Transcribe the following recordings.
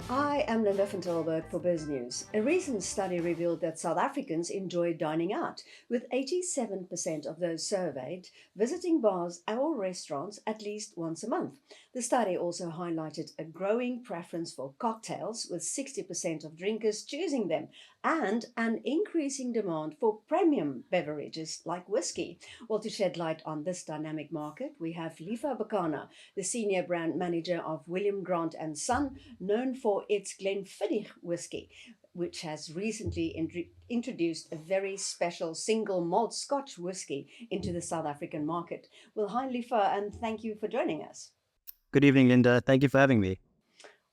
I am Linda van Tilburg for Biz News. A recent study revealed that South Africans enjoy dining out, with 87% of those surveyed visiting bars or restaurants at least once a month. The study also highlighted a growing preference for cocktails, with 60% of drinkers choosing them, and an increasing demand for premium beverages like whiskey. Well, to shed light on this dynamic market, we have Lifa Bakana, the senior brand manager of William Grant and Son, known for its Glenfiddich whiskey, which has recently introduced a very special single malt Scotch whiskey into the South African market. Well, hi, Lifa, and thank you for joining us. Good evening, Linda. Thank you for having me.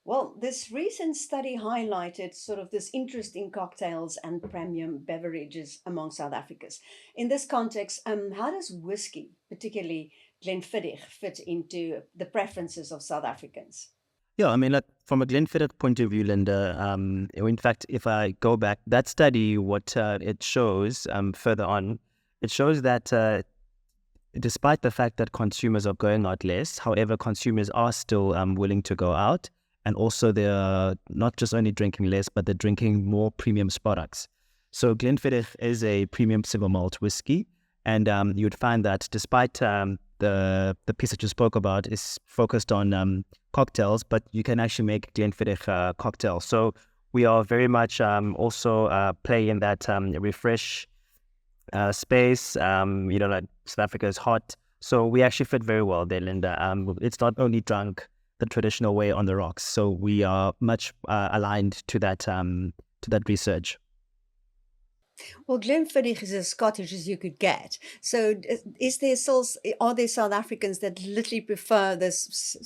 Well, this recent study highlighted sort of this interest in cocktails and premium beverages among South Africans. In this context, how does whiskey, particularly Glenfiddich, fit into the preferences of South Africans? Yeah, I mean, like, from a Glenfiddich point of view, Linda, in fact, if I go back, that study, what it shows further on, it shows that despite the fact that consumers are going out less, however, consumers are still willing to go out. And also they're not just only drinking less, but they're drinking more premium products. So Glenfiddich is a premium single malt whiskey. And you would find that despite the piece that you spoke about is focused on cocktails, but you can actually make Glenfiddich cocktail. So we are very much also play in that refresh space. Like South Africa is hot, so we actually fit very well there, Linda. It's not only drunk the traditional way on the rocks, so we are much aligned to that research. Well, Glenfiddich is as Scottish as you could get. So, is there still are there South Africans that literally prefer this,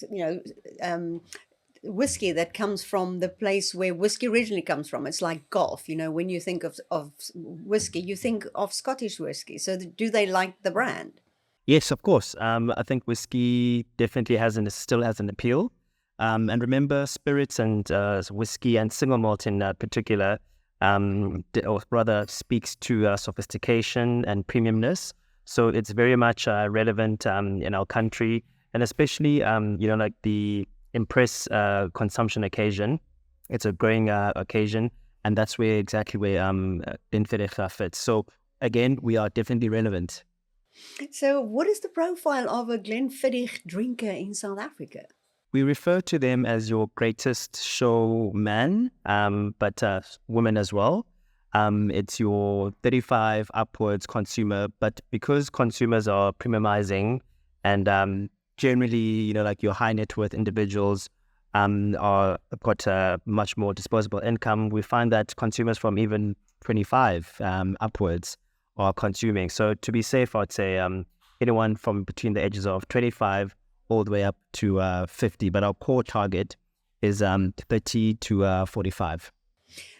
whiskey that comes from the place where whiskey originally comes from? It's like golf. When you think of whiskey, you think of Scottish whiskey. So, do they like the brand? Yes, of course. I think whiskey definitely still has an appeal. And remember, spirits and whiskey and single malt in particular, or rather speaks to sophistication and premiumness. So it's very much relevant in our country, and especially, like the impress consumption occasion. It's a growing occasion, and that's exactly where Glenfiddich fits. So again, we are definitely relevant. So, what is the profile of a Glenfiddich drinker in South Africa? We refer to them as your greatest showman, but women as well. It's your 35 upwards consumer, but because consumers are premiumizing and generally, like your high net worth individuals are got much more disposable income, we find that consumers from even 25 upwards are consuming. So to be safe, I'd say anyone from between the ages of 25 all the way up to 50, but our core target is 30 to 45.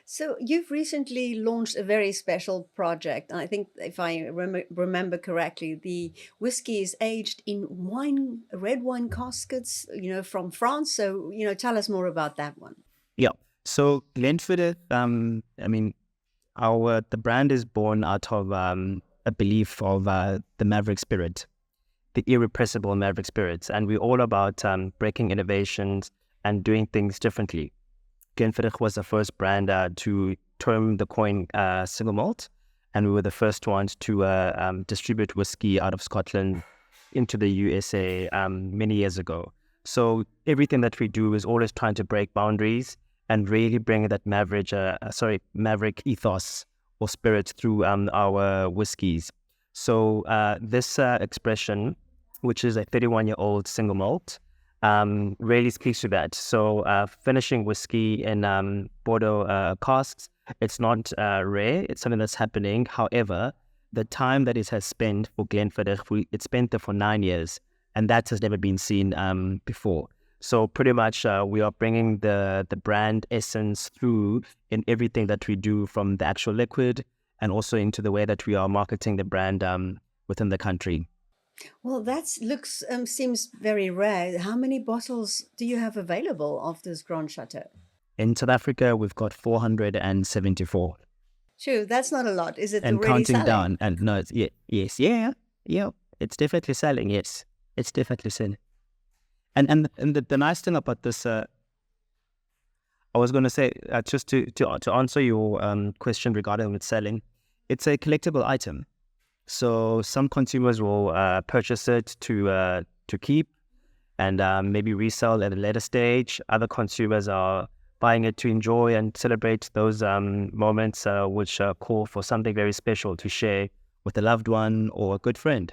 So you've recently launched a very special project. I think, if I remember correctly, the whiskey is aged in red wine caskets, from France. So, tell us more about that one. Yeah. So Glenfiddich, I mean, the brand is born out of a belief of the maverick spirit, the irrepressible maverick spirits, and we're all about breaking innovations and doing things differently. Glenfiddich was the first brand to term the coin single malt, and we were the first ones to distribute whiskey out of Scotland into the USA many years ago. So everything that we do is always trying to break boundaries and really bring that maverick ethos or spirit through our whiskies. So this expression, which is a 31-year-old single malt, really speaks to that. So finishing whiskey in Bordeaux casks, it's not rare. It's something that's happening. However, the time that it has spent for Glenfiddich, it spent there for 9 years, and that has never been seen before. So pretty much we are bringing the brand essence through in everything that we do, from the actual liquid and also into the way that we are marketing the brand within the country. Well, that looks seems very rare. How many bottles do you have available of this Grand Chateau? In South Africa, we've got 474 True, that's not a lot. Is it and already counting selling? down. And no, yes, yeah, it's definitely selling. Yes, it's definitely selling. And the nice thing about this, I was going to say, just to answer your question regarding with selling, it's a collectible item. So some consumers will purchase it to keep and maybe resell at a later stage. Other consumers are buying it to enjoy and celebrate those moments which call for something very special to share with a loved one or a good friend.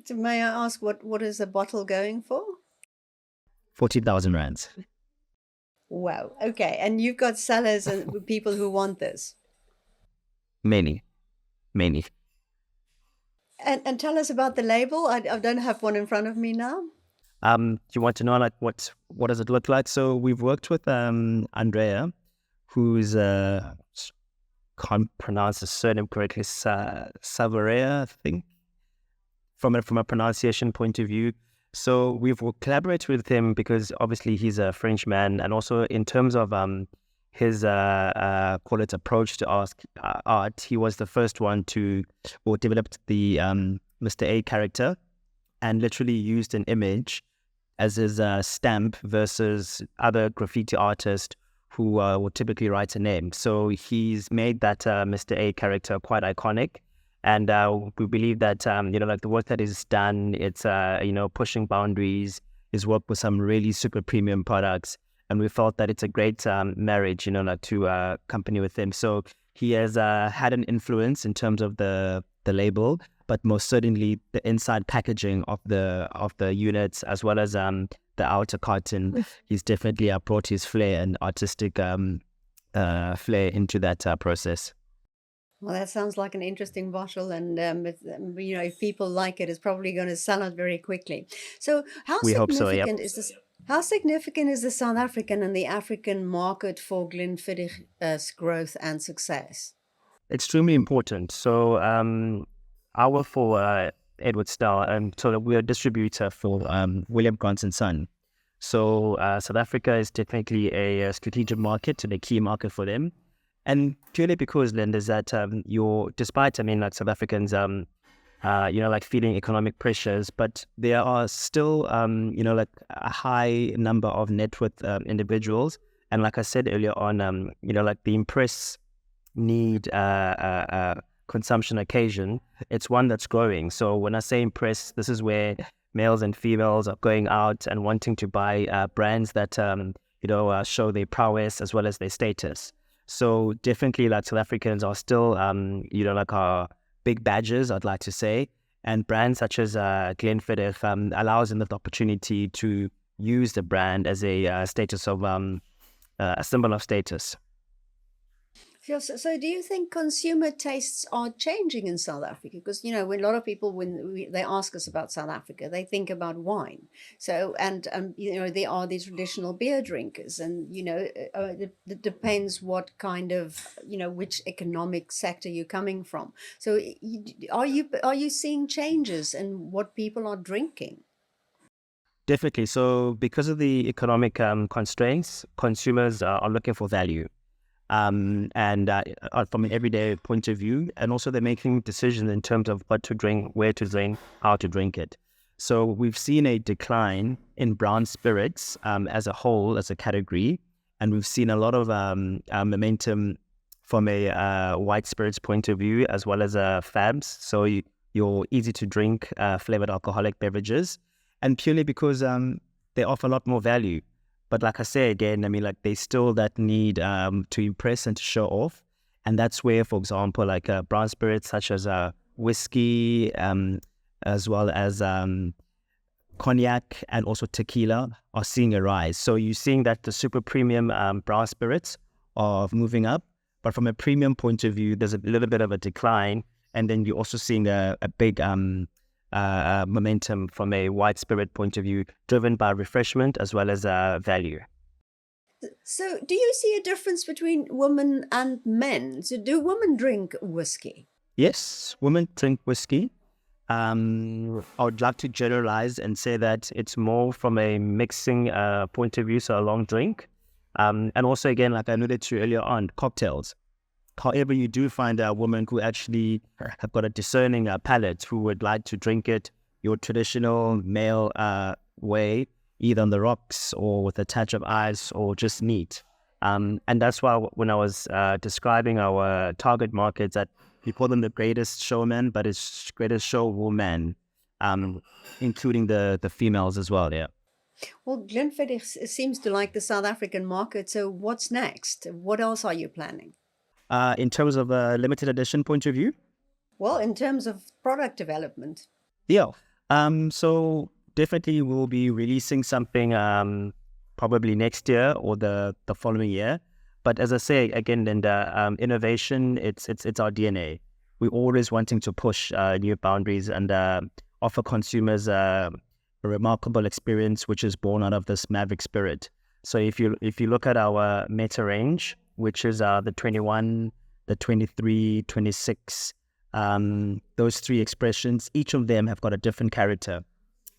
So may I ask what is a bottle going for? 40,000 rands. Wow. Okay. And you've got sellers and people who want this. Many, many. And tell us about the label. I don't have one in front of me now. You want to know like what does it look like? So we've worked with Andrea, who's can't pronounce the surname correctly, Savorea, I think, from a pronunciation point of view. So we've collaborated with him because obviously he's a French man, and also in terms of his call it approach to art, he was the first one or developed the Mr. A character, and literally used an image as his stamp versus other graffiti artists who would typically write a name. So he's made that Mr. A character quite iconic. And we believe that, like the work that is done, it's, pushing boundaries, his work with some really super premium products. And we felt that it's a great marriage, to company with him. So he has had an influence in terms of the label, but most certainly the inside packaging of the units, as well as the outer carton. He's definitely brought his flair and artistic flair into that process. Well, that sounds like an interesting bottle, and if people like it, it's probably going to sell out very quickly. So, We hope so, yep. How significant is the South African and the African market for Glenfiddich's growth and success? Extremely important. So, I work for Edward Starr, and so we're a distributor for William Grant and Son. So, South Africa is definitely a strategic market and a key market for them. And purely because, Linda, is that despite, like South Africans, feeling economic pressures, but there are still, like a high number of net worth individuals. And like I said earlier on, like the impress need consumption occasion, it's one that's growing. So when I say impress, this is where males and females are going out and wanting to buy brands that, show their prowess as well as their status. So definitely, like South Africans are still, like our big badges, I'd like to say, and brands such as Glenfiddich allows them the opportunity to use the brand as a status of a symbol of status. So do you think consumer tastes are changing in South Africa? Because, when a lot of people, they ask us about South Africa, they think about wine. So, and, there are these traditional beer drinkers, and, it depends what kind of, which economic sector you're coming from. So are you seeing changes in what people are drinking? Definitely. So because of the economic constraints, consumers are looking for value. And from an everyday point of view, and also they're making decisions in terms of what to drink, where to drink, how to drink it. So we've seen a decline in brown spirits as a whole, as a category, and we've seen a lot of momentum from a white spirits point of view, as well as fabs. So your easy to drink flavored alcoholic beverages, and purely because they offer a lot more value. But like I say again, like there's still that need to impress and to show off. And that's where, for example, like brown spirits such as whiskey, as well as cognac and also tequila are seeing a rise. So you're seeing that the super premium brown spirits are moving up. But from a premium point of view, there's a little bit of a decline. And then you're also seeing a big momentum from a white spirit point of view, driven by refreshment as well as value. So do you see a difference between women and men? So do women drink whiskey? Yes, women drink whiskey. I would like to generalize and say that it's more from a mixing point of view, so a long drink. And also, again, like I alluded to earlier on, cocktails. However, you do find a woman who actually have got a discerning palate who would like to drink it your traditional male way, either on the rocks or with a touch of ice or just neat. And that's why when I was describing our target markets, that we call them the greatest showmen, but it's greatest showwoman, including the females as well. Yeah. Well, Glenfiddich seems to like the South African market, so what's next? What else are you planning? In terms of a limited edition point of view, Well, in terms of product development. yeah. So definitely we'll be releasing something probably next year or the following year. But as I say again, Linda, innovation it's our DNA. We're always wanting to push new boundaries and offer consumers a remarkable experience, which is born out of this Maverick spirit. So if you look at our meta range, which is the 21, the 23, 26. Those three expressions, each of them have got a different character.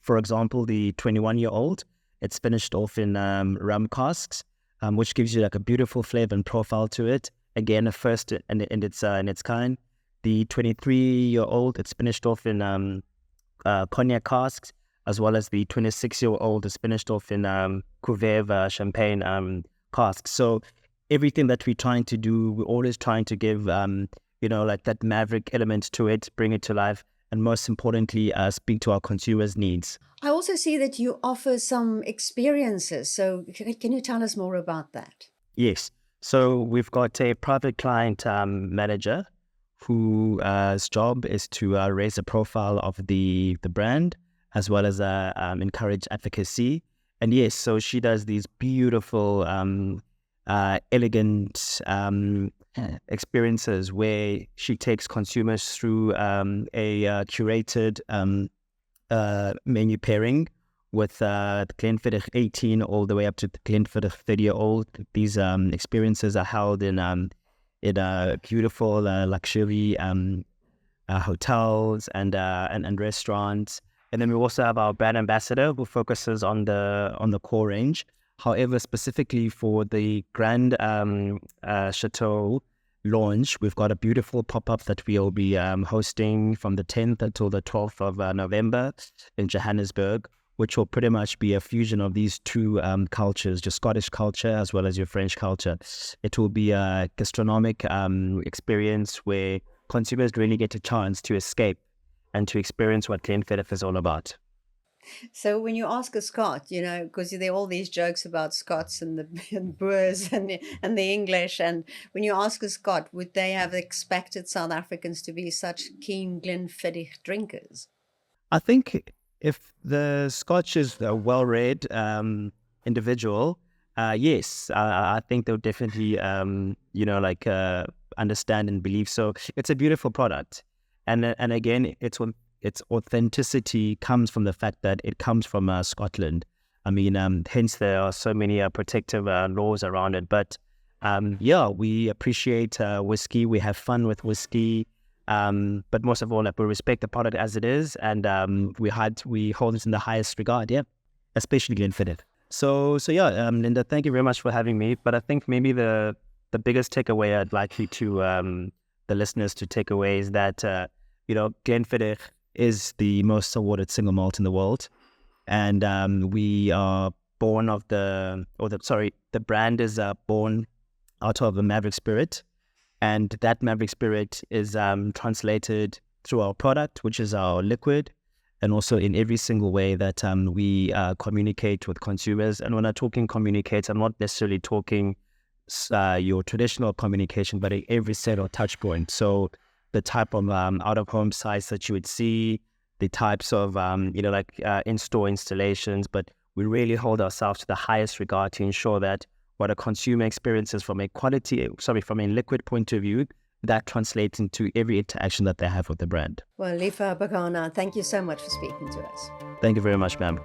For example, the 21-year-old, it's finished off in rum casks, which gives you like a beautiful flavor and profile to it. Again, a first in its kind. The 23-year-old, it's finished off in cognac casks, as well as the 26-year-old is finished off in Cuvée champagne casks. So everything that we're trying to do, we're always trying to give like that Maverick element to it, bring it to life, and most importantly, speak to our consumers' needs. I also see that you offer some experiences. So can you tell us more about that? Yes. So we've got a private client manager whose job is to raise the profile of the brand as well as encourage advocacy. And yes, so she does these beautiful, elegant experiences where she takes consumers through a curated menu pairing with the Glenfiddich 18 all the way up to the Glenfiddich 30-year-old. These experiences are held in beautiful luxury hotels and restaurants. And then we also have our brand ambassador who focuses on the core range. However, specifically for the Grand Chateau launch, we've got a beautiful pop-up that we'll be hosting from the 10th until the 12th of November in Johannesburg, which will pretty much be a fusion of these two cultures, your Scottish culture as well as your French culture. It will be a gastronomic experience where consumers really get a chance to escape and to experience what Glenfiddich is all about. So when you ask a Scot, because there are all these jokes about Scots and the and Boers and the English, and when you ask a Scot, would they have expected South Africans to be such keen Glenfiddich drinkers? I think if the Scotch is a well-read individual, yes, I think they'll definitely, understand and believe. So it's a beautiful product, and again, its authenticity comes from the fact that it comes from Scotland. I mean, hence there are so many protective laws around it. But we appreciate whiskey. We have fun with whiskey. But most of all, we respect the product as it is, and we hold it in the highest regard. Yeah, especially Glenfiddich. So Linda, thank you very much for having me. But I think maybe the biggest takeaway I'd like you to the listeners to take away is that Glenfiddich is the most awarded single malt in the world, and we are born of the brand is born out of the Maverick spirit, and that Maverick spirit is translated through our product, which is our liquid, and also in every single way that we communicate with consumers. And when I'm talking communicate, I'm not necessarily talking your traditional communication, but every set or touch point. So the type of out-of-home sites that you would see, the types of, in-store installations, but we really hold ourselves to the highest regard to ensure that what a consumer experiences from a liquid point of view, that translates into every interaction that they have with the brand. Well, Lifa Bakana, thank you so much for speaking to us. Thank you very much, ma'am.